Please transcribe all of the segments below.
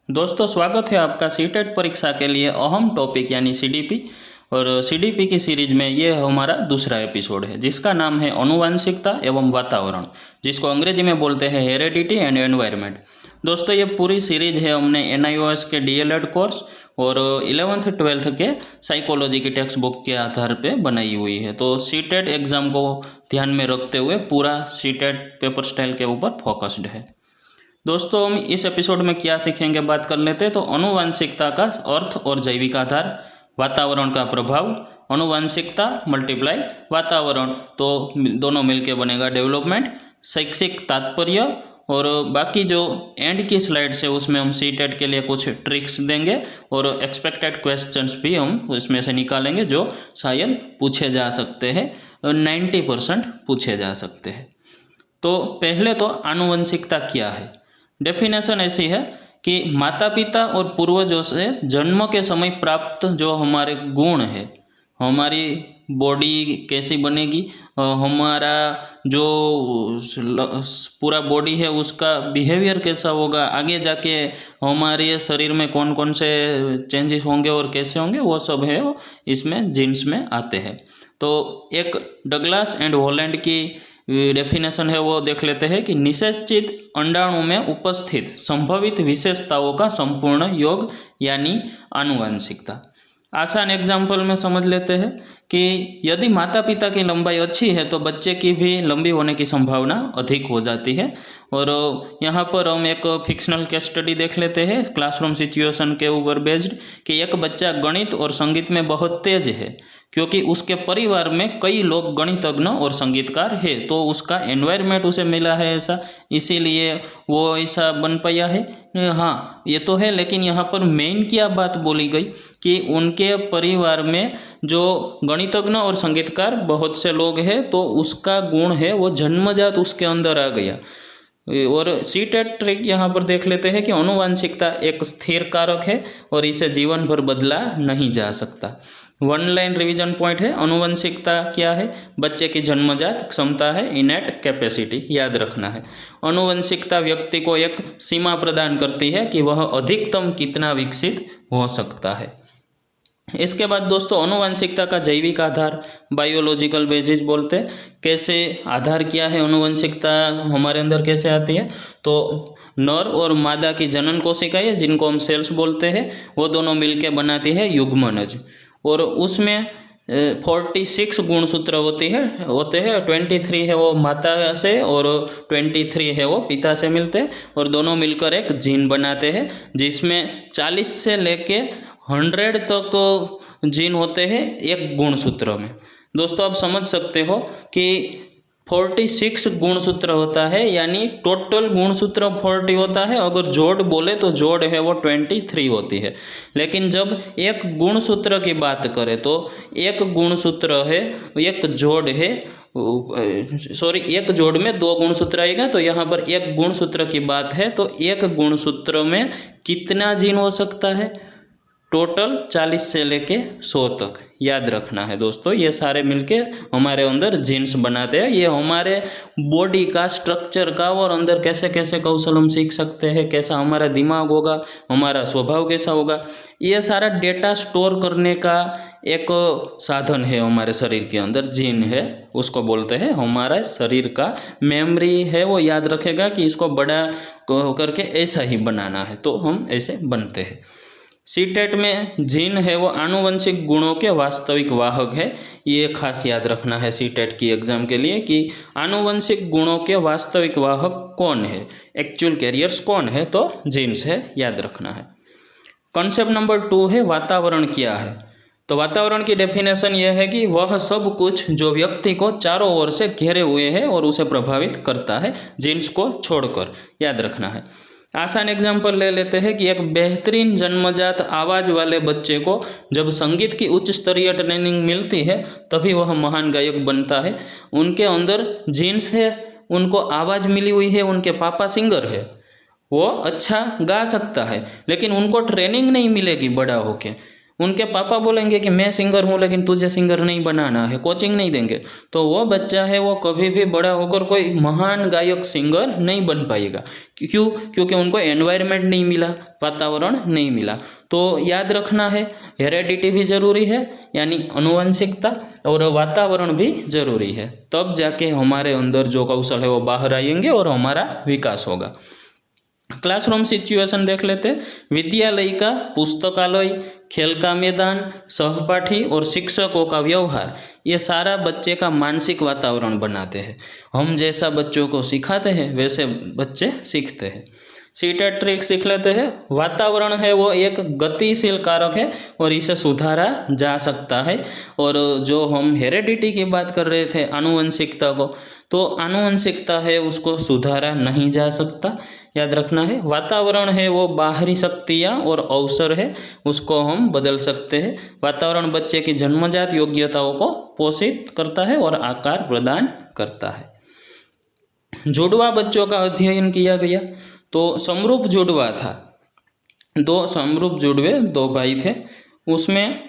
दोस्तों स्वागत है आपका सीटेट परीक्षा के लिए अहम टॉपिक यानी सीडीपी। और सीडीपी की सीरीज में ये हमारा दूसरा एपिसोड है जिसका नाम है आनुवंशिकता एवं वातावरण, जिसको अंग्रेजी में बोलते हैं हेरेडिटी एंड एनवायरनमेंट। दोस्तों ये पूरी सीरीज है हमने एनआईओएस के डीएलएड कोर्स और 11th 12th के साइकोलॉजी की टेक्स्ट बुक के आधार पे बनाई हुई है। तो सीटेट एग्ज़ाम को ध्यान में रखते हुए पूरा सीटेट पेपर स्टाइल के ऊपर फोकस्ड है। दोस्तों हम इस एपिसोड में क्या सीखेंगे बात कर लेते हैं। तो आनुवंशिकता का अर्थ और जैविक आधार, वातावरण का प्रभाव, आनुवंशिकता मल्टीप्लाई वातावरण, तो दोनों मिलके बनेगा डेवलपमेंट, शैक्षिक तात्पर्य, और बाकी जो एंड की स्लाइड्स है उसमें हम सीटेट के लिए कुछ ट्रिक्स देंगे और एक्सपेक्टेड क्वेश्चंस भी हम उसमें से निकालेंगे जो शायद पूछे जा सकते हैं, 90% पूछे जा सकते हैं। तो पहले तो आनुवंशिकता क्या है। डेफिनेशन ऐसी है कि माता पिता और पूर्वजों से जन्म के समय प्राप्त जो हमारे गुण है, हमारी बॉडी कैसी बनेगी, हमारा जो पूरा बॉडी है उसका बिहेवियर कैसा होगा, आगे जाके हमारे शरीर में कौन कौन से चेंजेस होंगे और कैसे होंगे, वो सब है वो इसमें जीन्स में आते हैं। तो एक डगलास एंड हॉलैंड की डेफिनेशन है वो देख लेते हैं कि निषेचित अंडाणु में उपस्थित संभवित विशेषताओं का संपूर्ण योग यानी आनुवंशिकता। आसान एग्जाम्पल में समझ लेते हैं कि यदि माता पिता की लंबाई अच्छी है तो बच्चे की भी लंबी होने की संभावना अधिक हो जाती है। और यहाँ पर हम एक फिक्शनल केस स्टडी देख लेते हैं क्लासरूम सिचुएशन के ऊपर बेस्ड कि एक बच्चा गणित और संगीत में बहुत तेज है क्योंकि उसके परिवार में कई लोग गणितज्ञ और संगीतकार है, तो उसका एनवायरनमेंट उसे मिला है ऐसा, इसीलिए वो ऐसा बन पाया है। हाँ ये तो है, लेकिन यहाँ पर मेन क्या बात बोली गई कि उनके परिवार में जो गणितज्ञ और संगीतकार बहुत से लोग हैं तो उसका गुण है वो जन्मजात उसके अंदर आ गया। और सीटेट ट्रिक यहाँ पर देख लेते हैं कि आनुवंशिकता एक स्थिर कारक है और इसे जीवन भर बदला नहीं जा सकता। वन लाइन रिवीजन पॉइंट है, आनुवंशिकता क्या है, बच्चे की जन्मजात क्षमता है, इनेट कैपेसिटी, याद रखना है। आनुवंशिकता व्यक्ति को एक सीमा प्रदान करती है कि वह अधिकतम कितना विकसित हो सकता है। इसके बाद दोस्तों आनुवंशिकता का जैविक आधार, बायोलॉजिकल बेसिस बोलते हैं। कैसे आधार क्या है, आनुवंशिकता हमारे अंदर कैसे आती है, तो नर और मादा की जनन कोशिकाएं जिनको हम सेल्स बोलते हैं वो दोनों मिलकर बनाती है युग्मनज, और उसमें 46 गुणसूत्र होते हैं। 23 है वो माता से और 23 है वो पिता से मिलते हैं और दोनों मिलकर एक जीन बनाते हैं जिसमें 40 से लेके 100 तक जीन होते हैं एक गुणसूत्र में। दोस्तों आप समझ सकते हो कि 46 गुणसूत्र होता है, यानी टोटल गुणसूत्र 40 होता है, अगर जोड़ बोले तो जोड़ है वो 23 होती है। लेकिन जब एक गुणसूत्र की बात करें तो एक गुणसूत्र है, एक जोड़ है, सॉरी एक जोड़ में 2 गुणसूत्र आएगा, तो यहाँ पर एक गुणसूत्र की बात है तो एक गुणसूत्र में कितना जीन हो सकता है, टोटल 40 से लेके 100 तक, याद रखना है दोस्तों। ये सारे मिलके हमारे अंदर जीन्स बनाते हैं। ये हमारे बॉडी का स्ट्रक्चर का और अंदर कैसे कैसे कौशल हम सीख सकते हैं, कैसा हमारा दिमाग होगा, हमारा स्वभाव कैसा होगा, ये सारा डेटा स्टोर करने का एक साधन है हमारे शरीर के अंदर। जीन है उसको बोलते हैं हमारा शरीर का मेमोरी है, वो याद रखेगा कि इसको बड़ा करके ऐसा ही बनाना है, तो हम ऐसे बनते हैं। सीटेट में जीन है वो आनुवंशिक गुणों के वास्तविक वाहक है, ये खास याद रखना है सीटेट की एग्जाम के लिए कि आनुवंशिक गुणों के वास्तविक वाहक कौन है, एक्चुअल कैरियर्स कौन है, तो जीन्स है, याद रखना है। कॉन्सेप्ट नंबर 2 है वातावरण क्या है। तो वातावरण की डेफिनेशन यह है कि वह सब कुछ जो व्यक्ति को चारों ओर से घेरे हुए है और उसे प्रभावित करता है, जीन्स को छोड़कर, याद रखना है। आसान एग्जाम्पल ले लेते हैं कि एक बेहतरीन जन्मजात आवाज़ वाले बच्चे को जब संगीत की उच्च स्तरीय ट्रेनिंग मिलती है तभी वह महान गायक बनता है। उनके अंदर जीन्स है, उनको आवाज़ मिली हुई है, उनके पापा सिंगर है, वो अच्छा गा सकता है, लेकिन उनको ट्रेनिंग नहीं मिलेगी बड़ा होके, उनके पापा बोलेंगे कि मैं सिंगर हूँ लेकिन तुझे सिंगर नहीं बनाना है, कोचिंग नहीं देंगे, तो वो बच्चा है वो कभी भी बड़ा होकर कोई महान गायक सिंगर नहीं बन पाएगा। क्यों? क्योंकि उनको एनवायरनमेंट नहीं मिला, वातावरण नहीं मिला। तो याद रखना है, हेरेडिटी भी ज़रूरी है यानी अनुवंशिकता, और वातावरण भी ज़रूरी है, तब जाके हमारे अंदर जो कौशल है वो बाहर आएंगे और हमारा विकास होगा। क्लासरूम सिचुएशन देख लेते हैं। विद्यालय का पुस्तकालय, खेल का मैदान, सहपाठी और शिक्षकों का व्यवहार, ये सारा बच्चे का मानसिक वातावरण बनाते हैं। हम जैसा बच्चों को सिखाते हैं वैसे बच्चे सीखते हैं। सीटेट ट्रिक सीख लेते हैं। वातावरण है वो एक गतिशील कारक है और इसे सुधारा जा सकता है। और जो हम हेरेडिटी की बात कर रहे थे, आनुवंशिकता को, तो आनुवंशिकता है उसको सुधारा नहीं जा सकता, याद रखना है। वातावरण है वो बाहरी शक्तियाँ और अवसर है, उसको हम बदल सकते हैं। वातावरण बच्चे की जन्मजात योग्यताओं को पोषित करता है और आकार प्रदान करता है। जुड़वा बच्चों का अध्ययन किया गया तो समरूप जुड़वा था, दो समरूप जुड़वे, दो भाई थे, उसमें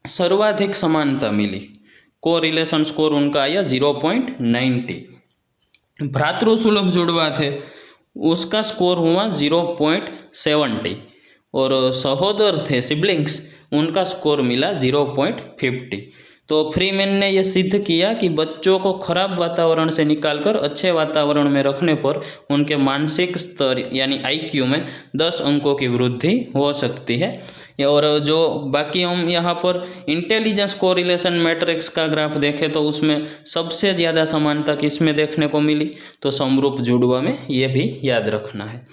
सर्वाधिक समानता मिली, कोरिलेशन स्कोर उनका आया 0.90। भ्रातृसुलभ जुड़वा थे, उसका स्कोर हुआ 0.70, और सहोदर थे सिबलिंग्स, उनका स्कोर मिला 0.50। तो फ्रीमैन ने यह सिद्ध किया कि बच्चों को खराब वातावरण से निकालकर अच्छे वातावरण में रखने पर उनके मानसिक स्तर यानी IQ में 10 अंकों की वृद्धि हो सकती है। और जो बाकी हम यहाँ पर इंटेलिजेंस कोरिलेशन मैट्रिक्स का ग्राफ देखें तो उसमें सबसे ज़्यादा समानता किस में देखने को मिली, तो समरूप जुड़वा में, ये भी याद रखना है।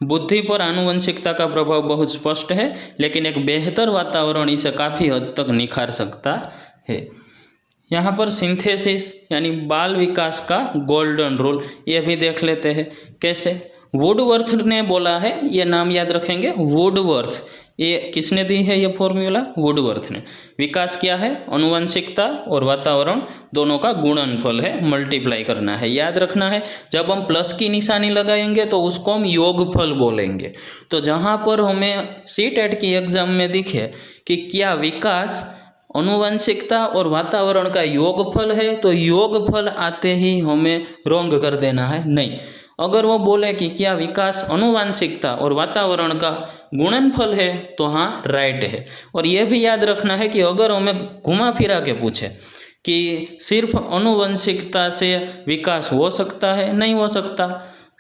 बुद्धि पर आनुवंशिकता का प्रभाव बहुत स्पष्ट है, लेकिन एक बेहतर वातावरण इसे काफ़ी हद तक निखार सकता है। यहाँ पर सिंथेसिस यानी बाल विकास का गोल्डन रूल, ये भी देख लेते हैं कैसे। वुडवर्थ ने बोला है, ये नाम याद रखेंगे, वुडवर्थ, ये किसने दी है ये फॉर्मूला? वुडवर्थ ने। विकास क्या है? अनुवंशिकता और वातावरण दोनों का गुणनफल है, मल्टीप्लाई करना है, याद रखना है। जब हम प्लस की निशानी लगाएंगे तो उसको हम योगफल बोलेंगे। तो जहाँ पर हमें सीटेट की एग्जाम में दिखे कि क्या विकास अनुवंशिकता और वातावरण का योगफल है, तो योगफल आते ही हमें रोंग कर देना है, नहीं। अगर वो बोले कि क्या विकास अनुवांशिकता और वातावरण का गुणनफल है, तो हाँ राइट है। और ये भी याद रखना है कि अगर हमें घुमा फिरा के पूछे कि सिर्फ अनुवंशिकता से विकास हो सकता है, नहीं हो सकता,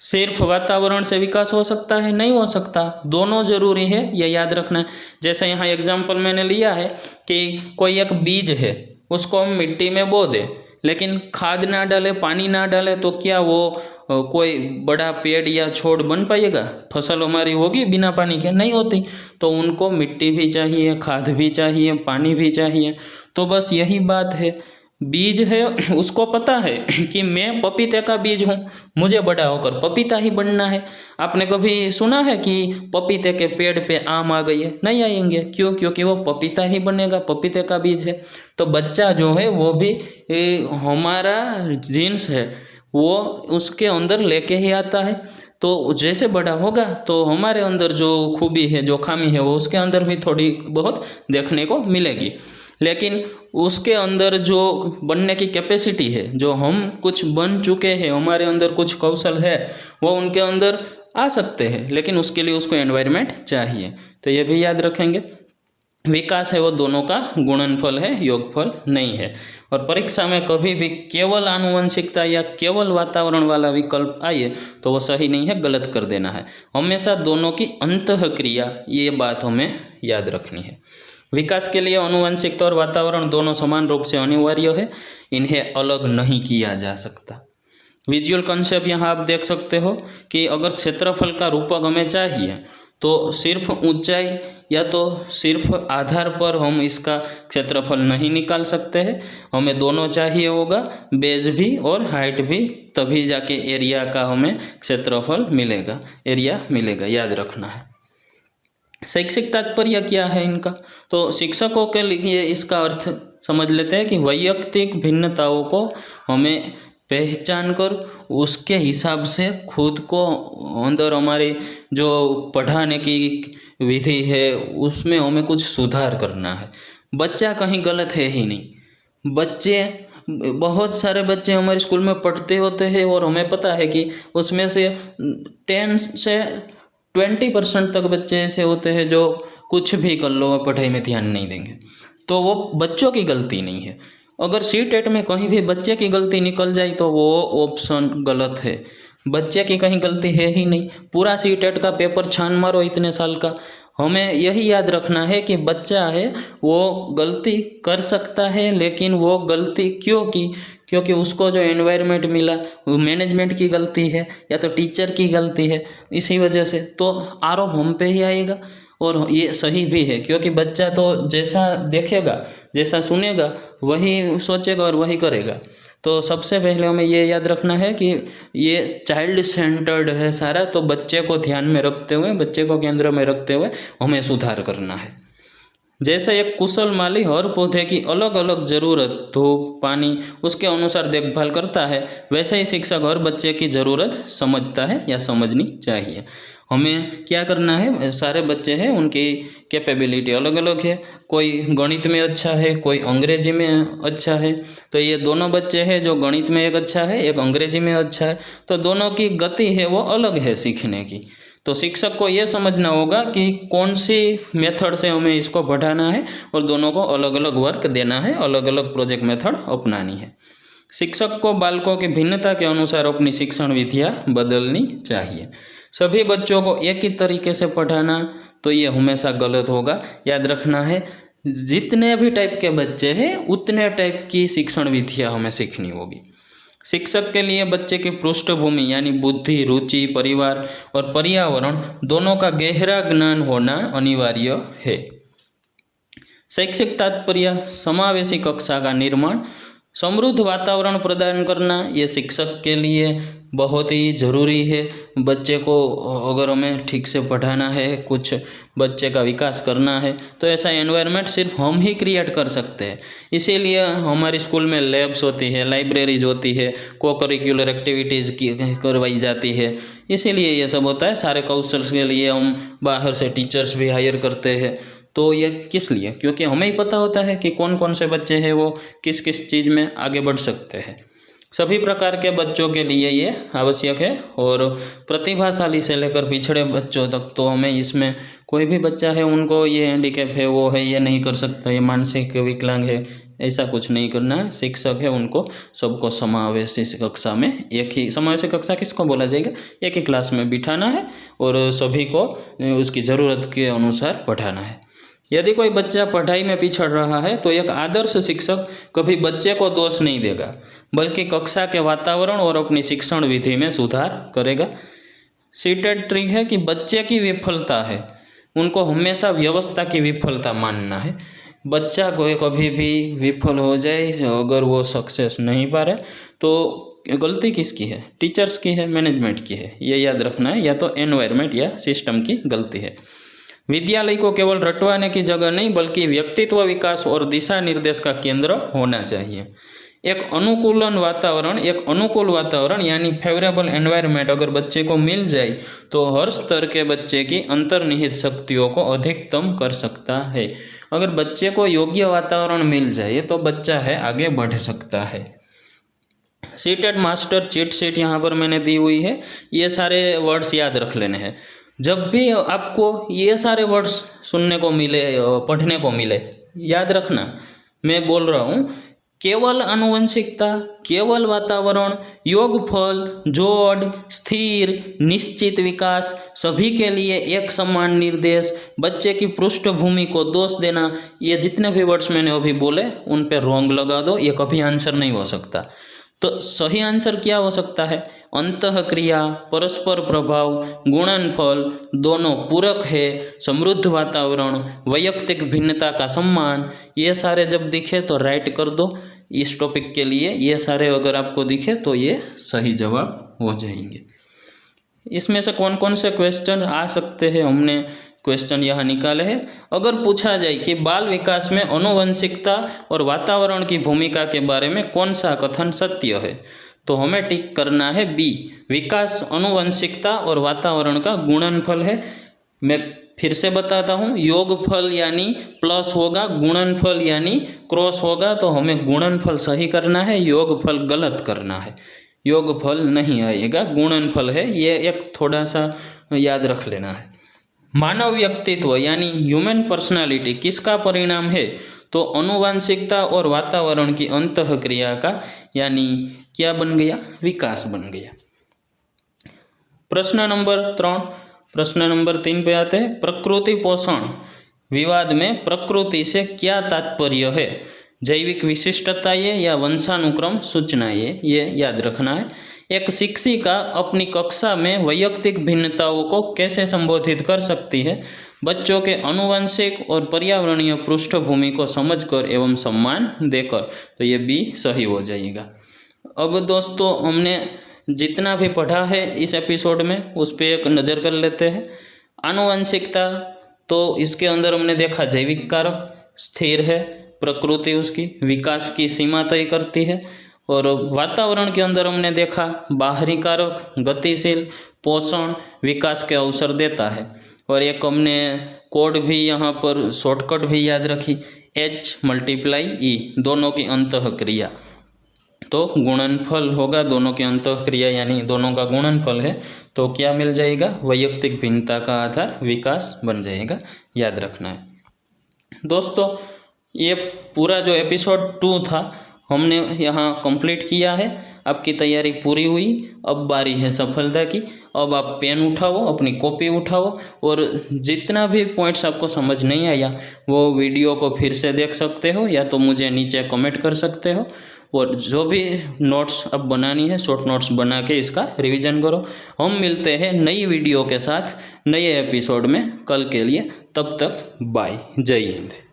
सिर्फ वातावरण से विकास हो सकता है, नहीं हो सकता, दोनों ज़रूरी है, ये याद रखना है। जैसे यहाँ एग्जाम्पल मैंने लिया है कि कोई एक बीज है, उसको हम मिट्टी में बो दें, लेकिन खाद ना डाले, पानी ना डाले, तो क्या वो कोई बड़ा पेड़ या छोड़ बन पाएगा? फसल हमारी होगी बिना पानी के? नहीं होती। तो उनको मिट्टी भी चाहिए, खाद भी चाहिए, पानी भी चाहिए। तो बस यही बात है। बीज है, उसको पता है कि मैं पपीते का बीज हूँ, मुझे बड़ा होकर पपीता ही बनना है। आपने कभी सुना है कि पपीते के पेड़ पे आम आ गई है? नहीं आएंगे। क्यों? क्योंकि वो पपीता ही बनेगा, पपीते का बीज है। तो बच्चा जो है वो भी हमारा जीन्स है, वो उसके अंदर लेके ही आता है। तो जैसे बड़ा होगा तो हमारे अंदर जो खूबी है, जो खामी है, वो उसके अंदर भी थोड़ी बहुत देखने को मिलेगी। लेकिन उसके अंदर जो बनने की कैपेसिटी है, जो हम कुछ बन चुके हैं, हमारे अंदर कुछ कौशल है, वो उनके अंदर आ सकते हैं, लेकिन उसके लिए उसको एनवायरनमेंट चाहिए। तो ये भी याद रखेंगे। विकास है वो दोनों का गुणनफल है, योगफल नहीं है। और परीक्षा में कभी भी केवल आनुवंशिकता या केवल वातावरण वाला विकल्प आए तो वो सही नहीं है, गलत कर देना है। हमेशा दोनों की अंतःक्रिया, ये बात हमें याद रखनी है। विकास के लिए आनुवंशिकता और वातावरण दोनों समान रूप से अनिवार्य है, इन्हें अलग नहीं किया जा सकता। विजुअल कंसेप्ट यहाँ आप देख सकते हो कि अगर क्षेत्रफल का रूपक हमें चाहिए तो सिर्फ ऊंचाई या तो सिर्फ आधार पर हम इसका क्षेत्रफल नहीं निकाल सकते हैं, हमें दोनों चाहिए होगा, बेस भी और हाइट भी, तभी जाके एरिया का हमें क्षेत्रफल मिलेगा, एरिया मिलेगा, याद रखना है। शैक्षिक तात्पर्य क्या है इनका? तो शिक्षकों के लिए इसका अर्थ समझ लेते हैं कि वैयक्तिक भिन्नताओं को हमें पहचान कर उसके हिसाब से खुद को अंदर हमारी जो पढ़ाने की विधि है उसमें हमें कुछ सुधार करना है। बच्चा कहीं गलत है ही नहीं। बच्चे, बहुत सारे बच्चे हमारे स्कूल में पढ़ते होते हैं और हमें पता है कि उसमें से 10 से 20% तक बच्चे ऐसे होते हैं जो कुछ भी कर लो पढ़ाई में ध्यान नहीं देंगे, तो वो बच्चों की गलती नहीं है। अगर सीटेट में कहीं भी बच्चे की गलती निकल जाए तो वो ऑप्शन गलत है। बच्चे की कहीं गलती है ही नहीं। पूरा सीटेट का पेपर छान मारो इतने साल का, हमें यही याद रखना है कि बच्चा है वो गलती कर सकता है, लेकिन वो गलती क्यों की, क्योंकि उसको जो एनवायरनमेंट मिला वो मैनेजमेंट की गलती है या तो टीचर की गलती है, इसी वजह से तो आरोप हम पे ही आएगा। और ये सही भी है, क्योंकि बच्चा तो जैसा देखेगा, जैसा सुनेगा, वही सोचेगा और वही करेगा। तो सबसे पहले हमें ये याद रखना है कि ये चाइल्ड सेंटर्ड है सारा, तो बच्चे को ध्यान में रखते हुए, बच्चे को केंद्र में रखते हुए हमें सुधार करना है। जैसे एक कुशल माली हर पौधे की अलग अलग ज़रूरत, धूप, पानी, उसके अनुसार देखभाल करता है, वैसे ही शिक्षक हर बच्चे की ज़रूरत समझता है या समझनी चाहिए। हमें क्या करना है, सारे बच्चे हैं उनकी कैपेबिलिटी अलग अलग है, कोई गणित में अच्छा है, कोई अंग्रेजी में अच्छा है। तो ये दोनों बच्चे हैं जो गणित में एक अच्छा है, एक अंग्रेजी में अच्छा है, तो दोनों की गति है वो अलग है सीखने की। तो शिक्षक को ये समझना होगा कि कौन सी मेथड से हमें इसको पढ़ाना है और दोनों को अलग अलग वर्क देना है, अलग अलग प्रोजेक्ट मेथड अपनानी है। शिक्षक को बालकों की भिन्नता के अनुसार अपनी शिक्षण विधियाँ बदलनी चाहिए। सभी बच्चों को एक ही तरीके से पढ़ाना तो ये हमेशा गलत होगा। याद रखना है, जितने भी टाइप के बच्चे हैं उतने टाइप की शिक्षण विधियाँ हमें सीखनी होगी। शिक्षक के लिए बच्चे की पृष्ठभूमि यानी बुद्धि, रुचि, परिवार और पर्यावरण दोनों का गहरा ज्ञान होना अनिवार्य है। शैक्षिक तात्पर्य समावेशी कक्षा का निर्माण, समृद्ध वातावरण प्रदान करना, ये शिक्षक के लिए बहुत ही ज़रूरी है। बच्चे को अगर हमें ठीक से पढ़ाना है, कुछ बच्चे का विकास करना है, तो ऐसा एनवायरनमेंट सिर्फ हम ही क्रिएट कर सकते हैं। इसीलिए हमारे स्कूल में लैब्स होती है, लाइब्रेरीज होती है, को करिकुलर एक्टिविटीज़ की करवाई जाती है। इसीलिए ये सब होता है। सारे कौशल के लिए हम बाहर से टीचर्स भी हायर करते हैं। तो ये किस लिए? क्योंकि हमें ही पता होता है कि कौन कौन से बच्चे हैं वो किस किस चीज़ में आगे बढ़ सकते हैं। सभी प्रकार के बच्चों के लिए ये आवश्यक है, और प्रतिभाशाली से लेकर पिछड़े बच्चों तक। तो हमें इसमें कोई भी बच्चा है उनको ये हैंडीकैप है, वो है, ये नहीं कर सकता, ये मानसिक विकलांग है, ऐसा कुछ नहीं करना है। शिक्षक है उनको सबको समावेशी कक्षा में, एक ही समावेशी कक्षा किसको बोला जाएगा, एक ही क्लास में बिठाना है और सभी को उसकी ज़रूरत के अनुसार पढ़ाना है। यदि कोई बच्चा पढ़ाई में पिछड़ रहा है तो एक आदर्श शिक्षक कभी बच्चे को दोष नहीं देगा, बल्कि कक्षा के वातावरण और अपनी शिक्षण विधि में सुधार करेगा। सीटेड ट्रिक है कि बच्चे की विफलता है, उनको हमेशा व्यवस्था की विफलता मानना है। बच्चा को कभी भी विफल हो जाए, अगर वो सक्सेस नहीं पा रहे, तो गलती किसकी है? टीचर्स की है, मैनेजमेंट की है, ये याद रखना है, या तो एनवायरनमेंट या सिस्टम की गलती है। विद्यालय को केवल रटवाने की जगह नहीं, बल्कि व्यक्तित्व विकास और दिशा निर्देश का केंद्र होना चाहिए। एक अनुकूल वातावरण यानी फेवरेबल एनवायरनमेंट अगर बच्चे को मिल जाए तो हर स्तर के बच्चे की अंतर्निहित शक्तियों को अधिकतम कर सकता है। अगर बच्चे को योग्य वातावरण मिल जाए तो बच्चा है आगे बढ़ सकता है। सीटेड मास्टर चीट शीट यहाँ पर मैंने दी हुई है, ये सारे वर्ड्स याद रख लेने हैं। जब भी आपको ये सारे वर्ड्स सुनने को मिले, पढ़ने को मिले, याद रखना मैं बोल रहा हूँ केवल आनुवंशिकता, केवल वातावरण, योगफल, जोड़, स्थिर, निश्चित विकास, सभी के लिए एक समान निर्देश, बच्चे की पृष्ठभूमि को दोष देना, ये जितने भी वर्ड्स मैंने अभी बोले उन पे रॉन्ग लगा दो, ये कभी आंसर नहीं हो सकता। तो सही आंसर क्या हो सकता है? अंतःक्रिया, परस्पर प्रभाव, गुणनफल दोनों पूरक है, समृद्ध वातावरण, वैयक्तिक भिन्नता का सम्मान, ये सारे जब दिखे तो राइट कर दो इस टॉपिक के लिए। ये सारे अगर आपको दिखे तो ये सही जवाब हो जाएंगे। इसमें से कौन कौन से क्वेश्चन आ सकते हैं, हमने क्वेश्चन यहाँ निकाले हैं। अगर पूछा जाए कि बाल विकास में आनुवंशिकता और वातावरण की भूमिका के बारे में कौन सा कथन सत्य है, तो हमें टिक करना है बी, विकास आनुवंशिकता और वातावरण का गुणनफल है। मैं फिर से बताता हूँ, योगफल यानी प्लस होगा, गुणनफल यानी क्रॉस होगा, तो हमें गुणनफल सही करना है, योगफल गलत करना है। योगफल नहीं आएगा, गुणनफल है, ये एक थोड़ा सा याद रख लेना है। मानव व्यक्तित्व यानी ह्यूमन पर्सनालिटी किसका परिणाम है? तो आनुवंशिकता और वातावरण की अंतःक्रिया का, यानी क्या बन गया? विकास बन गया। प्रश्न नंबर 3, प्रश्न नंबर 3 पे आते हैं। प्रकृति पोषण विवाद में प्रकृति से क्या तात्पर्य है? जैविक विशिष्टताएं या वंशानुक्रम सूचनाएं, ये याद रखना है। एक शिक्षिका अपनी कक्षा में वैयक्तिक भिन्नताओं को कैसे संबोधित कर सकती है? बच्चों के आनुवंशिक और पर्यावरणीय पृष्ठभूमि को समझकर एवं सम्मान देकर। तो ये भी सही हो जाएगा। अब दोस्तों, हमने जितना भी पढ़ा है इस एपिसोड में उस पर एक नज़र कर लेते हैं। आनुवंशिकता, तो इसके अंदर हमने देखा जैविक कारक स्थिर है, प्रकृति उसकी विकास की सीमा तय करती है, और वातावरण के अंदर हमने देखा बाहरी कारक गतिशील, पोषण, विकास के अवसर देता है। और एक हमने कोड भी यहाँ पर शॉर्टकट भी याद रखी, H × E, दोनों की अंतःक्रिया। तो गुणनफल होगा दोनों की अंतःक्रिया, यानी दोनों का गुणनफल है, तो क्या मिल जाएगा? वैयक्तिक भिन्नता का आधार विकास बन जाएगा, याद रखना है। दोस्तों, ये पूरा जो एपिसोड 2 था हमने यहाँ कंप्लीट किया है। आपकी तैयारी पूरी हुई, अब बारी है सफलता की। अब आप पेन उठाओ, अपनी कॉपी उठाओ, और जितना भी पॉइंट्स आपको समझ नहीं आया वो वीडियो को फिर से देख सकते हो, या तो मुझे नीचे कमेंट कर सकते हो। और जो भी नोट्स अब बनानी है, शॉर्ट नोट्स बना के इसका रिवीजन करो। हम मिलते हैं नई वीडियो के साथ नए एपिसोड में कल के लिए। तब तक बाय, जय हिंद।